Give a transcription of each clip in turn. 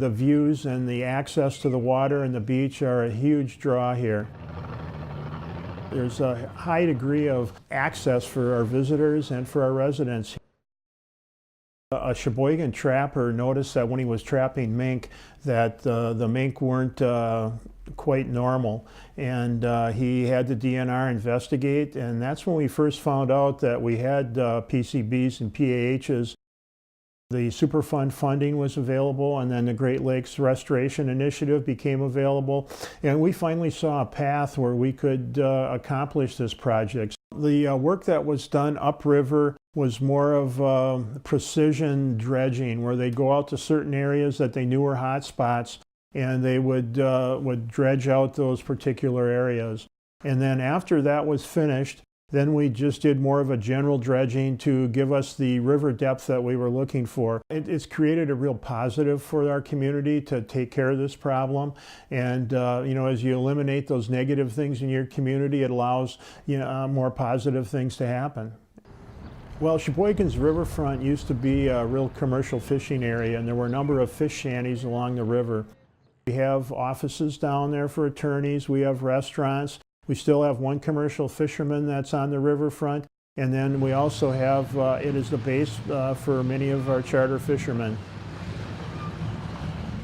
The views and the access to the water and the beach are a huge draw here. There's a high degree of access for our visitors and for our residents. A Sheboygan trapper noticed that when he was trapping mink that the mink weren't quite normal, and he had the DNR investigate, and that's when we first found out that we had PCBs and PAHs. The Superfund funding was available, and then the Great Lakes Restoration Initiative became available, and we finally saw a path where we could accomplish this project. The work that was done upriver was more of precision dredging, where they'd go out to certain areas that they knew were hot spots, and they would dredge out those particular areas. And then after that was finished, then we just did more of a general dredging to give us the river depth that we were looking for. It's created a real positive for our community to take care of this problem. And you know, as you eliminate those negative things in your community, it allows more positive things to happen. Well, Sheboygan's riverfront used to be a real commercial fishing area, and there were a number of fish shanties along the river. We have offices down there for attorneys, we have restaurants. We still have one commercial fisherman that's on the riverfront, and then we also have, it is the base for many of our charter fishermen.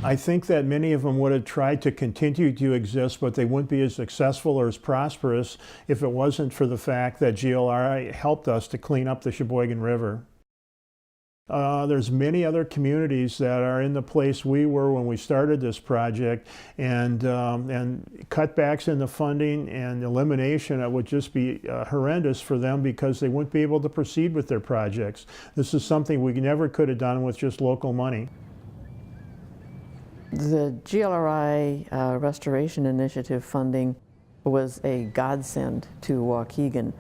I think that many of them would have tried to continue to exist, but they wouldn't be as successful or as prosperous if it wasn't for the fact that GLRI helped us to clean up the Sheboygan River. There's many other communities that are in the place we were when we started this project, and cutbacks in the funding and elimination, it would just be horrendous for them because they wouldn't be able to proceed with their projects. This is something we never could have done with just local money. The GLRI Restoration Initiative funding was a godsend to Waukegan.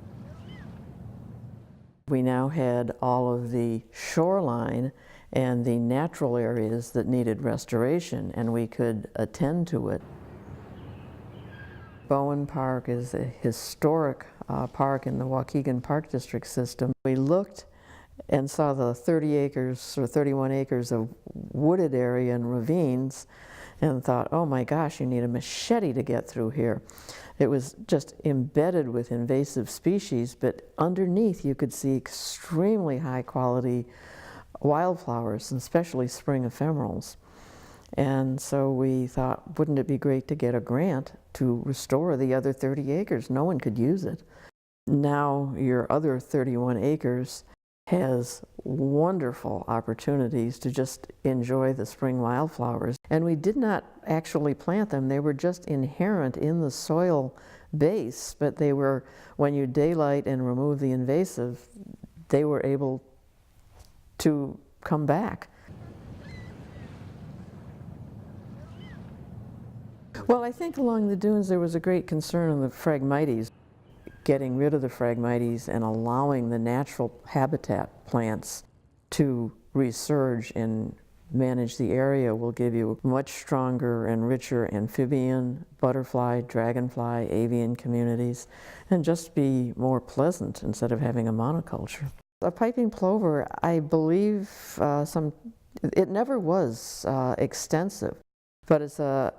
We now had all of the shoreline and the natural areas that needed restoration, and we could attend to it. Bowen Park is a historic park in the Waukegan Park District system. We looked and saw the 30 acres or 31 acres of wooded area and ravines and thought, oh my gosh, you need a machete to get through here. It was just embedded with invasive species, but underneath you could see extremely high quality wildflowers, and especially spring ephemerals. And so we thought, wouldn't it be great to get a grant to restore the other 30 acres? No one could use it. Now your other 31 acres has wonderful opportunities to just enjoy the spring wildflowers. And we did not actually plant them. They were just inherent in the soil base, but they were, when you daylight and remove the invasive, they were able to come back. Well, I think along the dunes there was a great concern on the Phragmites. Getting rid of the Phragmites and allowing the natural habitat plants to resurge and manage the area will give you much stronger and richer amphibian, butterfly, dragonfly, avian communities, and just be more pleasant instead of having a monoculture. A piping plover, I believe it never was extensive, but it's a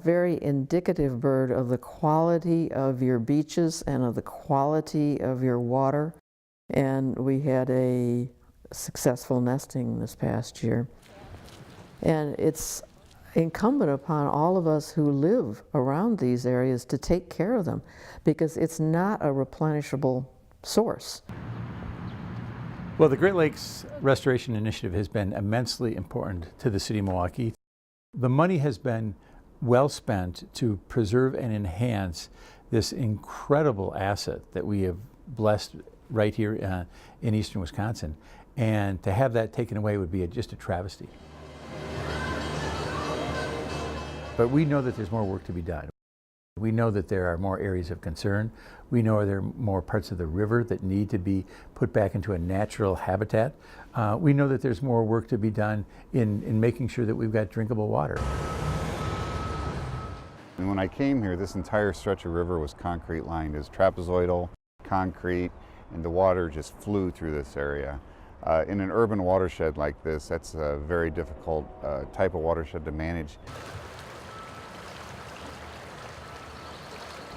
very indicative bird of the quality of your beaches and of the quality of your water. And we had a successful nesting this past year. And it's incumbent upon all of us who live around these areas to take care of them, because it's not a replenishable source. Well, the Great Lakes Restoration Initiative has been immensely important to the city of Milwaukee. The money has been well spent to preserve and enhance this incredible asset that we have blessed right here in eastern Wisconsin. And to have that taken away would be just a travesty. But we know that there's more work to be done. We know that there are more areas of concern. We know there are more parts of the river that need to be put back into a natural habitat. We know that there's more work to be done in making sure that we've got drinkable water. And when I came here, this entire stretch of river was concrete lined. It was trapezoidal, concrete, and the water just flew through this area. In an urban watershed like this, that's a very difficult type of watershed to manage.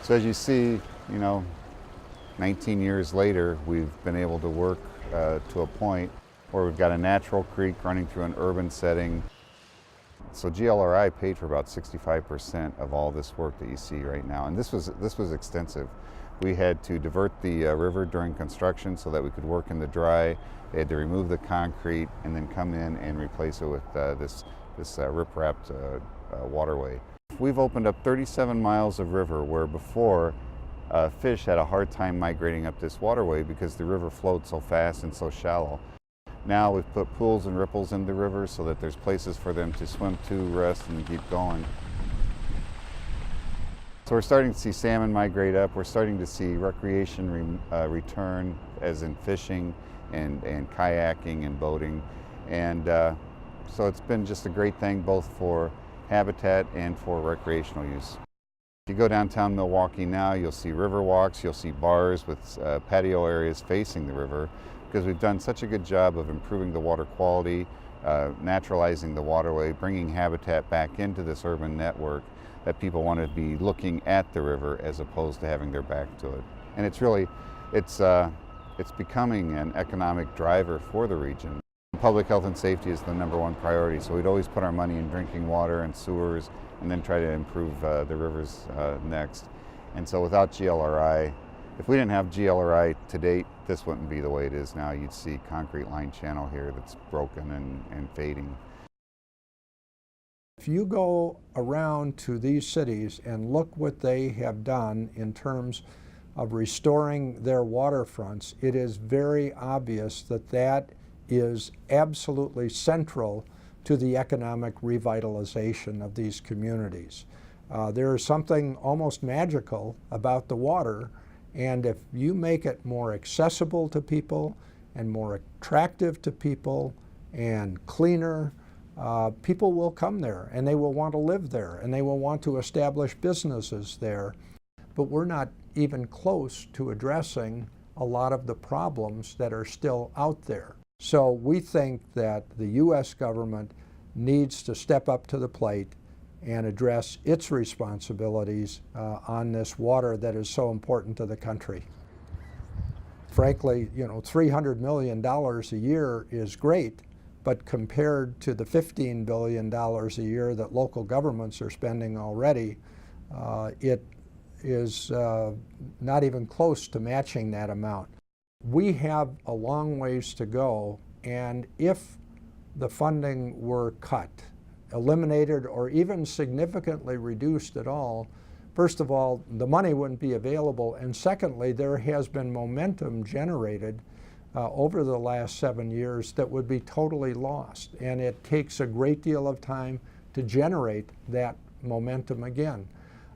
So as you see, 19 years later, we've been able to work to a point where we've got a natural creek running through an urban setting. So GLRI paid for about 65% of all this work that you see right now, and this was extensive. We had to divert the river during construction so that we could work in the dry. They had to remove the concrete and then come in and replace it with this rip-wrapped waterway. We've opened up 37 miles of river where before fish had a hard time migrating up this waterway because the river flowed so fast and so shallow. Now we've put pools and ripples in the river so that there's places for them to swim to, rest, and keep going. So we're starting to see salmon migrate up. We're starting to see recreation return, as in fishing and kayaking and boating. And so it's been just a great thing both for habitat and for recreational use. If you go downtown Milwaukee now, you'll see river walks, you'll see bars with patio areas facing the river, because we've done such a good job of improving the water quality, naturalizing the waterway, bringing habitat back into this urban network, that people want to be looking at the river as opposed to having their back to it. And it's becoming an economic driver for the region. Public health and safety is the #1 priority, so we'd always put our money in drinking water and sewers and then try to improve the rivers next. And so without GLRI, if we didn't have GLRI to date, this wouldn't be the way it is now. You'd see concrete line channel here that's broken and fading. If you go around to these cities and look what they have done in terms of restoring their waterfronts, it is very obvious that that is absolutely central to the economic revitalization of these communities. There is something almost magical about the water, and if you make it more accessible to people and more attractive to people and cleaner, people will come there and they will want to live there and they will want to establish businesses there. But we're not even close to addressing a lot of the problems that are still out there. So we think that the U.S. government needs to step up to the plate and address its responsibilities on this water that is so important to the country. Frankly, $300 million a year is great, but compared to the $15 billion a year that local governments are spending already, it is not even close to matching that amount. We have a long ways to go, and if the funding were cut, eliminated, or even significantly reduced at all, first of all, the money wouldn't be available, and secondly, there has been momentum generated over the last 7 years that would be totally lost, and it takes a great deal of time to generate that momentum again.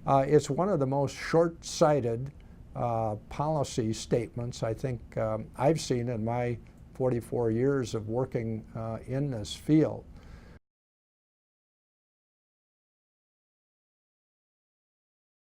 It's one of the most short-sighted policy statements I think I've seen in my 44 years of working in this field.